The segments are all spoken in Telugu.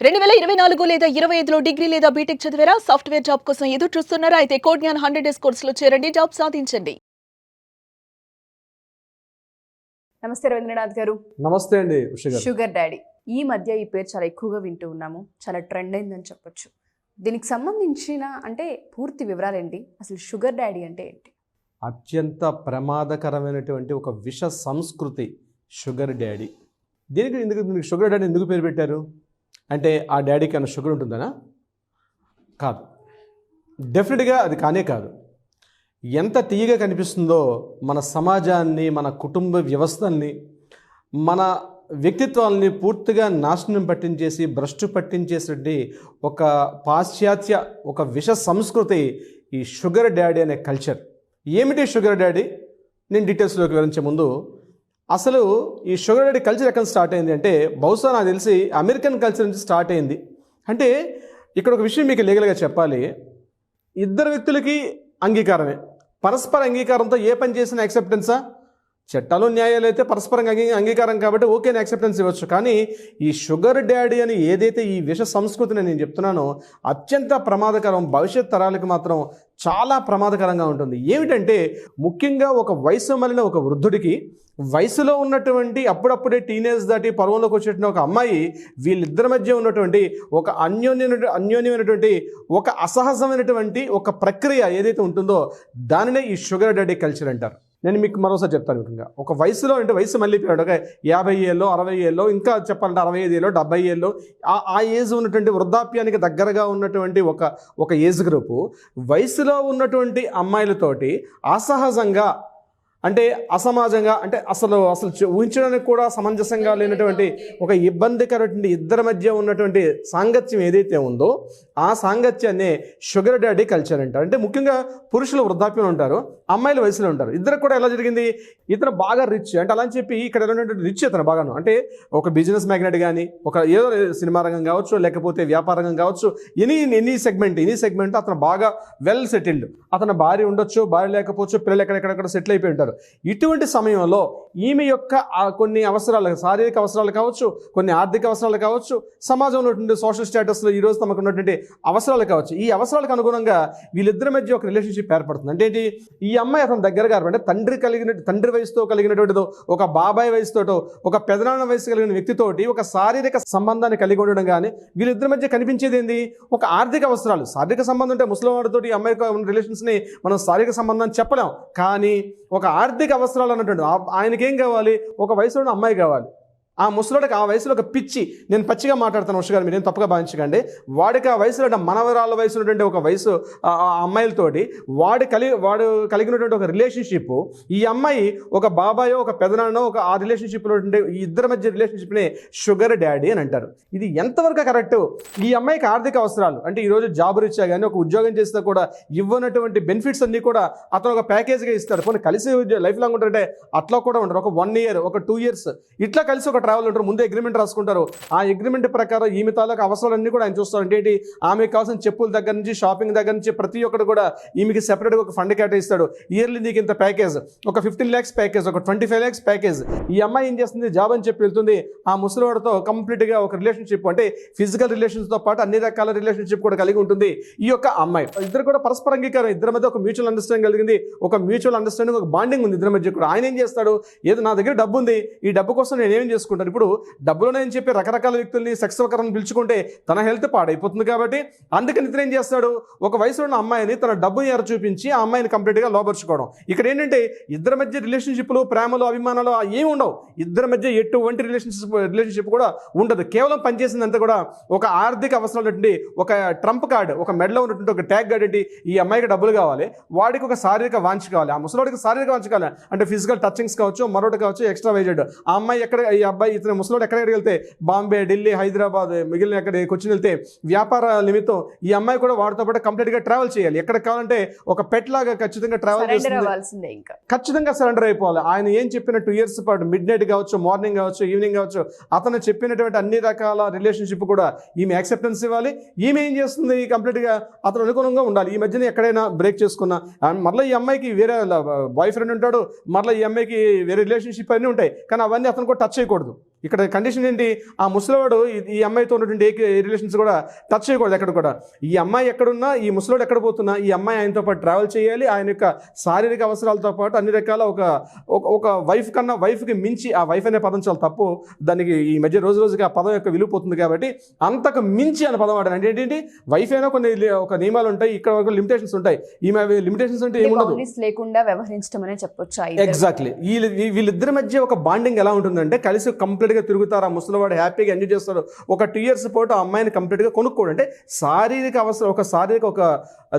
2024 లేదా 25లో డిగ్రీ లేదా బీటెక్ చదివారా? సాఫ్ట్‌వేర్ జాబ్ కోసం ఎదురు చూస్తున్నారా? అయితే కోడ్ జ్ఞాన్ 100 డేస్ కోర్సులో చేరండి, జాబ్ సాధించండి. నమస్తే రవీంద్రనాథ్ గారు. నమస్తే అండి ఉష గారు. షుగర్ డాడీ ఈ మధ్య ఈ పేరు చాలా ఎక్కువగా వింటూ ఉన్నాము. చాలా ట్రెండ్ అయిందని చెప్పొచ్చు. దీనికి సంబంధించిన పూర్తి వివరాలు ఏంటి? అసలు షుగర్ డాడీ అంటే ఏంటి? అత్యంత ప్రమాదకరమైనటువంటి ఒక విష సంస్కృతి షుగర్ డాడీ. దీనికి షుగర్ డాడీ ఎందుకు పేరు పెట్టారు? అంటే ఆ డాడీకి అన్న షుగర్ ఉంటుందనా? కాదు, డెఫినెట్గా అది కానే కాదు. ఎంత తీయగా కనిపిస్తుందో మన సమాజాన్ని, మన కుటుంబ వ్యవస్థల్ని, మన వ్యక్తిత్వాలని పూర్తిగా నాశనం పట్టించేసి భ్రష్టు పట్టించేసే ఒక పాశ్చాత్య ఒక విష సంస్కృతి ఈ షుగర్ డాడీ అనే కల్చర్. ఏమిటి షుగర్ డాడీ? నేను డీటెయిల్స్లోకి వివరించే ముందు అసలు ఈ షుగర్ డాడీ కల్చర్ ఎక్కడ స్టార్ట్ అయింది అంటే, బహుశా నాకు తెలిసి అమెరికన్ కల్చర్ నుంచి స్టార్ట్ అయింది. అంటే ఇక్కడ ఒక విషయం మీకు లీగల్గా చెప్పాలి. ఇద్దరు వ్యక్తులకి అంగీకారమే, పరస్పర అంగీకారంతో ఏ పని చేసినా యాక్సెప్టెన్సా? చట్టాలు న్యాయాలు అయితే పరస్పరంగా అంగీకారం కాబట్టి ఓకే యాక్సెప్టెన్స్ ఇవ్వచ్చు. కానీ ఈ షుగర్ డాడీ అని ఏదైతే ఈ విష సంస్కృతిని నేను చెప్తున్నానో అత్యంత ప్రమాదకరం, భవిష్యత్ తరాలకు మాత్రం చాలా ప్రమాదకరంగా ఉంటుంది. ఏమిటంటే ముఖ్యంగా ఒక వయసు మళ్ళిన ఒక వృద్ధుడికి, వయసులో ఉన్నటువంటి అప్పుడప్పుడే టీనేజ్ దాటి పరువంలోకి వచ్చేటువంటి ఒక అమ్మాయి, వీళ్ళిద్దరి మధ్య ఉన్నటువంటి ఒక అన్యోన్యమైనటువంటి ఒక అసహజమైనటువంటి ఒక ప్రక్రియ ఏదైతే ఉంటుందో దానినే ఈ షుగర్ డాడీ కల్చర్ అంటారు. నేను మీకు మరోసారి చెప్తాను. ముఖ్యంగా ఒక వయసులో అంటే వయసు మళ్ళీ పీరియడ్ ఒక 50 ఏళ్ళు 60 ఏళ్ళు, ఇంకా చెప్పాలంటే 65 ఏళ్ళు 70 ఏళ్ళు, ఆ ఏజ్ ఉన్నటువంటి వృద్ధాప్యానికి దగ్గరగా ఉన్నటువంటి ఒక ఏజ్ గ్రూపు వయసులో ఉన్నటువంటి అమ్మాయిలతోటి అసహజంగా అంటే అసమాజంగా అంటే అసలు ఊహించడానికి కూడా సమంజసంగా లేనటువంటి ఒక ఇబ్బందికరటువంటి ఇద్దరి మధ్య ఉన్నటువంటి సాంగత్యం ఏదైతే ఉందో ఆ సాంగత్యాన్ని షుగర్ డాడీ కల్చర్ అంటారు. అంటే ముఖ్యంగా పురుషులు వృద్ధాప్యంలో ఉంటారు, అమ్మాయిలు వయసులో ఉంటారు. ఇద్దరు కూడా ఎలా జరిగింది? ఇతను బాగా రిచ్, అంటే అలా అని చెప్పి ఇక్కడ ఉన్నటువంటి రిచ్ ఇతను బాగాను, అంటే ఒక బిజినెస్ మ్యాగ్నెట్ కానీ, ఒక ఏదో సినిమా రంగం కావచ్చు, లేకపోతే వ్యాపార రంగం కావచ్చు, ఎనీ సెగ్మెంట్ అతను బాగా వెల్ సెటిల్డ్. అతను భార్య ఉండొచ్చు, భార్య లేకపోవచ్చు, పిల్లలు ఎక్కడెక్కడ సెటిల్ అయిపోయి ఉంటారు. ఇటువంటి సమయంలో ఈమె యొక్క కొన్ని అవసరాలు, శారీరక అవసరాలు కావచ్చు, కొన్ని ఆర్థిక అవసరాలు కావచ్చు, సమాజంలో ఉన్నటువంటి సోషల్ స్టేటస్లో ఈరోజు తమకు ఉన్నటువంటి అవసరాలు కావచ్చు, ఈ అవసరాలకు అనుగుణంగా వీళ్ళిద్దరి మధ్య ఒక రిలేషన్షిప్ ఏర్పడుతుంది. అంటే ఏంటి? ఈ అమ్మాయి అతను దగ్గరగా అంటే తండ్రి వయసుతో కలిగినటువంటిదో, ఒక బాబాయ్ వయసుతోటో, ఒక పెదనాన్న వయసు కలిగిన వ్యక్తితోటి ఒక శారీరక సంబంధాన్ని కలిగి ఉండడం కానీ వీళ్ళిద్దరి మధ్య కనిపించేది ఏంది? ఒక ఆర్థిక అవసరాలు. శారీరక సంబంధం అంటే ముస్లిం వాడితో ఈ అమ్మాయికి ఉన్న రిలేషన్స్ని మనం శారీరక సంబంధాన్ని చెప్పలేం. కానీ ఒక ఆర్థిక అవసరాలు అన్నటువంటి ఆయనకేం కావాలి? ఒక వయసులో అమ్మాయి కావాలి. ఆ ముసలోడికి ఆ వయసులో ఒక పిచ్చి, నేను పచ్చిగా మాట్లాడతాను ఉష గారు, మీరేం తప్పుగా భావించకండి. వాడికి ఆ వయసులో మనవరాళ్ళ వయసు ఉన్నటువంటి ఒక వయసు ఆ అమ్మాయిలతోటి వాడు కలిగినటువంటి ఒక రిలేషన్షిప్, ఈ అమ్మాయి ఒక బాబాయో ఒక పెదనాన్నో ఒక ఆ రిలేషన్షిప్లో ఉండే ఈ ఇద్దరి మధ్య రిలేషన్షిప్ని షుగర్ డాడీ అని అంటారు. ఇది ఎంతవరకు కరెక్ట్? ఈ అమ్మాయికి ఆర్థిక అవసరాలు అంటే ఈరోజు జాబ్ రీచా కానీ, ఒక ఉద్యోగం చేస్తే కూడా ఇవ్వనటువంటి బెనిఫిట్స్ అన్నీ కూడా అతను ఒక ప్యాకేజ్గా ఇస్తాడు. కొన్ని కలిసి లైఫ్ లాంగ్ ఉంటారంటే అట్లా కూడా ఉంటారు. ఒక 1 year, ఒక 2 years ఇట్లా కలిసి ఒక ట్రావెల్ ఉంటారు. ముందే అగ్రిమెంట్ రాసుకుంటారు. ఆ అగ్రిమెంట్ ప్రకారం ఈమె తాలూకు అవసరాలన్నీ కూడా ఆయన చూస్తారు. అంటే ఏంటి? ఆమెకు కావాల్సిన చెప్పుల దగ్గర నుంచి, షాపింగ్ దగ్గర నుంచి ప్రతి ఒక్కటి కూడా ఈమెకి సెపరేట్గా ఒక ఫండ్ కేటాయిస్తాడు. ఇయర్లీ నీకు ఇంత ప్యాకేజ్, ఒక 15 lakhs ప్యాకేజ్, ఒక 25 lakhs ప్యాకేజ్. ఈ అమ్మాయి ఏం చేస్తుంది? జాబ్ అని చెప్పి వెళ్తుంది. ఆ ముసలివాడితో కంప్లీట్గా ఒక రిలేషన్షిప్, అంటే ఫిజికల్ రిలేషన్స్తో పాటు అన్ని రకాల రిలేషన్షిప్ కూడా కలిగి ఉంటుంది ఈ యొక్క అమ్మాయి. ఇద్దరు కూడా పరస్పర అంగీకారం, ఇద్దరి మధ్య ఒక మ్యూచువల్ అండర్స్టాండింగ్ కలిగింది, ఒక మ్యూచువల్ అండర్స్టాండింగ్, ఒక బాండింగ్ ఉంది ఇద్దరి మధ్య కూడా. ఆయన ఏం చేస్తాడు? ఏదో నా దగ్గర డబ్బు ఉంది, ఈ డబ్బు కోసం నేను ఏం చేసుకుంటాను? ఇప్పుడు డబ్బులోనే అని చెప్పి రకరకాల వ్యక్తుల్ని సెక్స్ వర్కర్ని పిలుచుకుంటే తన హెల్త్ పాడైపోతుంది. కాబట్టి అందుకని ఇతను ఏం చేస్తాడు? ఒక వయసులో ఉన్న అమ్మాయిని తన డబ్బుని ఎర చూపించి ఆ అమ్మాయిని కంప్లీట్గా లోపరుచుకోవడం. ఇక్కడ ఏంటంటే ఇద్దరి మధ్య రిలేషన్షిప్లు, ప్రేమలు, అభిమానాలు ఏమి ఉండవు. ఇద్దరి మధ్య ఎటువంటి రిలేషన్షిప్ కూడా ఉండదు. కేవలం పనిచేసిందంతా కూడా ఒక ఆర్థిక అవసరాలు ఏంటి, ఒక ట్రంప్ కార్డు, ఒక మెడలో ఉన్నటువంటి ఒక ట్యాగ్ కార్డు ఏంటి, ఈ అమ్మాయికి డబ్బులు కావాలి, వాడికి ఒక శారీరక వాంఛ కావాలి, ఆ ముసలోడికి శారీరక వాంఛ కావాలి, అంటే ఫిజికల్ టచింగ్స్ కావచ్చు, మరొకటి కావచ్చు, ఎక్స్ట్రా వైజెడ్. ఆ అమ్మాయి ఈ అబ్బాయి ఇతను ముసలోడు ఎక్కడికి వెళ్తే బాంబే, ఢిల్లీ, హైదరాబాద్, మిగిలిన ఎక్కడ కొచ్చిన్ వెళ్తే వ్యాపార నిమిత్తం ఈ అమ్మాయి కూడా వాడితో పాటు కంప్లీట్గా ట్రావెల్ చేయాలి. ఎక్కడికి కావాలంటే ఒక పెట్ లాగా ఖచ్చితంగా ట్రావెల్ చేస్తుంది, ఖచ్చితంగా సరెండర్ అయిపోవాలి. ఆయన ఏం చెప్పిన 2 years పాటు మిడ్ నైట్ కావచ్చు, మార్నింగ్ కావచ్చు, ఈవినింగ్ కావచ్చు, అతను చెప్పినటువంటి అన్ని రకాల రిలేషన్షిప్ కూడా ఈమె యాక్సెప్టెన్స్ ఇవ్వాలి. ఈమె ఏం చేస్తుంది? కంప్లీట్గా అతను అనుగుణంగా ఉండాలి. ఈ మధ్యన ఎక్కడైనా బ్రేక్ చేసుకున్నా మళ్ళీ ఈ అమ్మాయికి వేరే బాయ్ ఫ్రెండ్ ఉంటాడు, మళ్ళీ ఈ అమ్మాయికి వేరే రిలేషన్షిప్ అన్నీ ఉంటాయి, కానీ అవన్నీ అతను కూడా టచ్ చేయకూడదు. ఇక్కడ కండిషన్ ఏంటి, ఆ ముసలివాడు ఈ అమ్మాయితో ఉన్నటువంటి ఏ రిలేషన్స్ కూడా టచ్ చేయకూడదు ఎక్కడ కూడా. ఈ అమ్మాయి ఎక్కడున్నా, ఈ ముసలివాడు ఎక్కడ పోతున్నా, ఈ అమ్మాయి ఆయనతో పాటు ట్రావెల్ చేయాలి. ఆయన యొక్క శారీరక అవసరాలతో పాటు అన్ని రకాల ఒక వైఫ్ కన్నా వైఫ్కి మించి, ఆ వైఫ్ అనే పదం చాలా తప్పు, దానికి ఈ మధ్య రోజు రోజుకి ఆ పదం యొక్క విలువ పోతుంది కాబట్టి అంతకు మించి అనే పదం వాడాను. అంటే ఏంటి, వైఫ్ అయినా కొన్ని ఒక నియమాలు ఉంటాయి, ఇక్కడ ఒక లిమిటేషన్స్ ఉంటాయి. ఈమె లిమిటేషన్స్ అంటే ఏముండదు, లేకుండా వ్యవహరించడం అనే చెప్పొచ్చు. ఎగ్జాక్ట్లీ. వీళ్ళిద్దరి మధ్య ఒక బాండింగ్ ఎలా ఉంటుందంటే, కలిసి కంప్లీట్గా తిరుగుతారు, ఆ ముసలివాడు హ్యాపీగా ఎంజాయ్ చేస్తారు. ఒక 2 years పాటు ఆ అమ్మాయిని కంప్లీట్గా కొనుక్కోవడం, అంటే శారీరక అవసరం,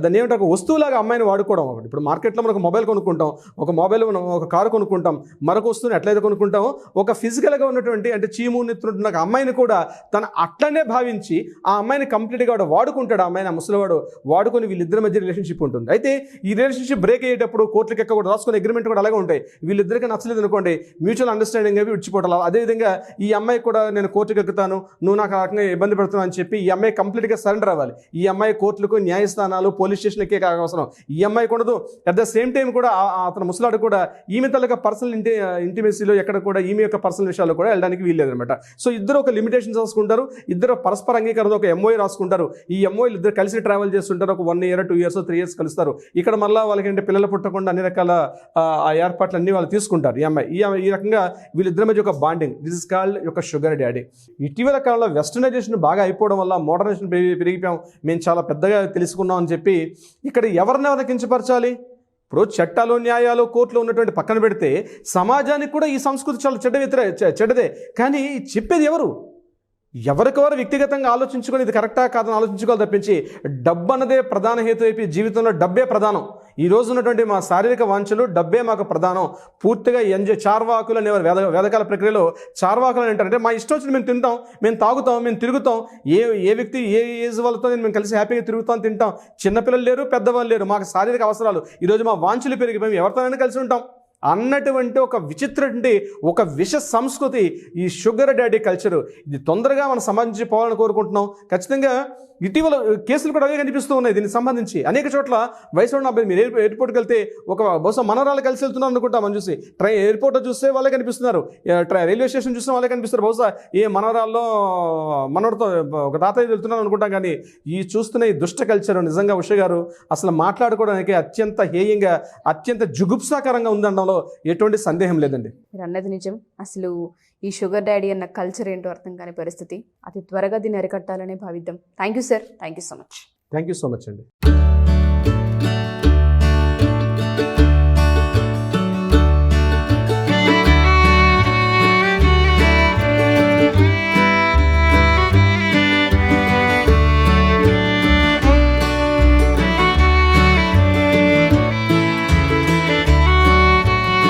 దాన్ని ఏమంటే ఒక వస్తువులాగా అమ్మాయిని వాడుకోవడం. ఒకటి ఇప్పుడు మార్కెట్లో మనకు మొబైల్ కొనుక్కుంటాం, ఒక మొబైల్ ఒక కారు కొనుక్కుంటాం, మరొక వస్తువుని ఎట్లయితే కొనుక్కుంటామో, ఒక ఫిజికల్గా ఉన్నటువంటి అంటే చీము నెత్తున్న అమ్మాయిని కూడా తను అట్లనే భావించి ఆ అమ్మాయిని కంప్లీట్గా వాడుకుంటాడు. ఆ అమ్మాయిని ఆ ముసలివాడు వాడుకొని వీళ్ళిద్దరి మధ్య రిలేషన్షిప్ ఉంటుంది. అయితే ఈ రిలేషన్షిప్ బ్రేక్ అయ్యేటప్పుడు కోర్టులకు ఎక్క కూడా రాసుకునే అగ్రిమెంట్ కూడా అలాగే ఉంటాయి. వీళ్ళిద్దరికి నచ్చలేదు అనుకోండి, మ్యూచువల్ అండర్స్టాండింగ్ అవి విడిచిపోవడం. అదేవిధంగా ఈ అమ్మాయి కూడా నేను కోర్టుకు ఎక్కుతాను, నువ్వు నాకు ఆ రకంగా ఇబ్బంది పెడుతున్నావు అని చెప్పి ఈ అమ్మాయి కంప్లీట్గా సరెండర్ అవ్వాలి. ఈ అమ్మాయి కోర్టులకు, న్యాయస్థానాలు, పోలీస్ స్టేషన్లకే అవసరం ఈ అమ్మాయి కొనదు. అట్ ద సేమ్ టైం కూడా అతను ముసలాడు కూడా ఈమె తలక పర్సనల్ ఇంటిమేసీలో ఎక్కడ కూడా ఈమె యొక్క పర్సనల్ విషయాల్లో కూడా వెళ్ళడానికి వీల్లేదనమాట. సో ఇద్దరు ఒక లిమిటేషన్స్ రాసుకుంటారు, ఇద్దరు పరస్పర అంగీకారం ఒక MOU రాసుకుంటారు. ఈ MOU ఇద్దరు కలిసి ట్రావెల్ చేస్తుంటారు. ఒక 1 year 2 years 3 years కలుస్తారు. ఇక్కడ మళ్ళీ వాళ్ళకి అంటే పిల్లలు పుట్టకుండా అన్ని రకాల ఆ ఏర్పాట్లు అన్ని వాళ్ళు తీసుకుంటారు. ఈ రకంగా వీళ్ళిద్దరి మధ్య ఒక బాండింగ్, దిస్ ఇస్ కాల్డ్ ఒక షుగర్ డాడీ. ఇటీవల కాలంలో వెస్టర్నైజేషన్ బాగా అయిపోవడం వల్ల, మోడర్నైజేషన్ పెరిగిపోయాం, మేము చాలా పెద్దగా తెలుసుకున్నాం అని చెప్పి ఇక్కడ ఎవరిని కించపరచాలి? ఇప్పుడు చట్టాలు, న్యాయాలు, కోర్టులో ఉన్నటువంటి పక్కన పెడితే సమాజానికి కూడా ఈ సంస్కృతి చాలా చెడ్డదే. కానీ చెప్పేది ఎవరికెవరు వ్యక్తిగతంగా ఆలోచించుకొని ఇది కరెక్టా కాదని ఆలోచించుకోవాలి తప్పించి డబ్బు అన్నదే ప్రధాన హేతు అయిపోయి జీవితంలో డబ్బే ప్రధానం. ఈ రోజు ఉన్నటువంటి మా శారీరక వాంఛలు, డబ్బే మాకు ప్రధానం. పూర్తిగా చార్వాకులు అనేవారు వేదకాల ప్రక్రియలో. చార్వాకులు అని అంటారంటే మా ఇష్టం వచ్చిన మేము తింటాం, మేము తాగుతాం, మేము తిరుగుతాం, ఏ వ్యక్తి ఏ ఏజ్ వాళ్ళతో మేము కలిసి హ్యాపీగా తిరుగుతాం, తింటాం. చిన్నపిల్లలు లేరు, పెద్దవాళ్ళు లేరు, మాకు శారీరక అవసరాలు. ఈరోజు మా వాంఛలు పెరిగిపోయి ఎవరితోనైనా కలిసి ఉంటాం అన్నటువంటి ఒక విచిత్రటువంటి ఒక విష సంస్కృతి ఈ షుగర్ డాడీ కల్చరు. ఇది తొందరగా మన సమాజం నుంచి పోవాలని కోరుకుంటున్నాం. ఖచ్చితంగా ఇటీవల కేసులు కూడా అవే కనిపిస్తూ ఉన్నాయి. దీనికి సంబంధించి అనేక చోట్ల వయసు ఉన్న అబ్బాయి మీరు ఎయిర్పోర్ట్కి వెళ్తే బహుశా మనవరాలు కలిసి వెళ్తున్నారు అనుకుంటాం. మనం చూసి ఎయిర్పోర్ట్లో చూస్తే వాళ్ళే కనిపిస్తున్నారు, రైల్వే స్టేషన్ చూసిన వాళ్ళే కనిపిస్తారు. బహుశా ఏ మనవరాల్లో మనవడితో ఒక తాతయ్య వెళ్తున్నారు అనుకుంటాం. కానీ ఈ చూస్తున్న ఈ దుష్ట కల్చర్ నిజంగా ఉష గారు అసలు మాట్లాడుకోవడానికి అత్యంత హేయంగా, అత్యంత జుగుప్సాకరంగా ఉందనడంలో ఎటువంటి సందేహం లేదండి. మీరు అన్నది నిజం. అసలు ఈ షుగర్ డాడీ అన్న కల్చర్ ఏంటో అర్థం కాని పరిస్థితి. అతి త్వరగా దీన్ని అరికట్టాలనే భావిద్దాం. Thank you sir, thank you so much. Thank you so much అండి.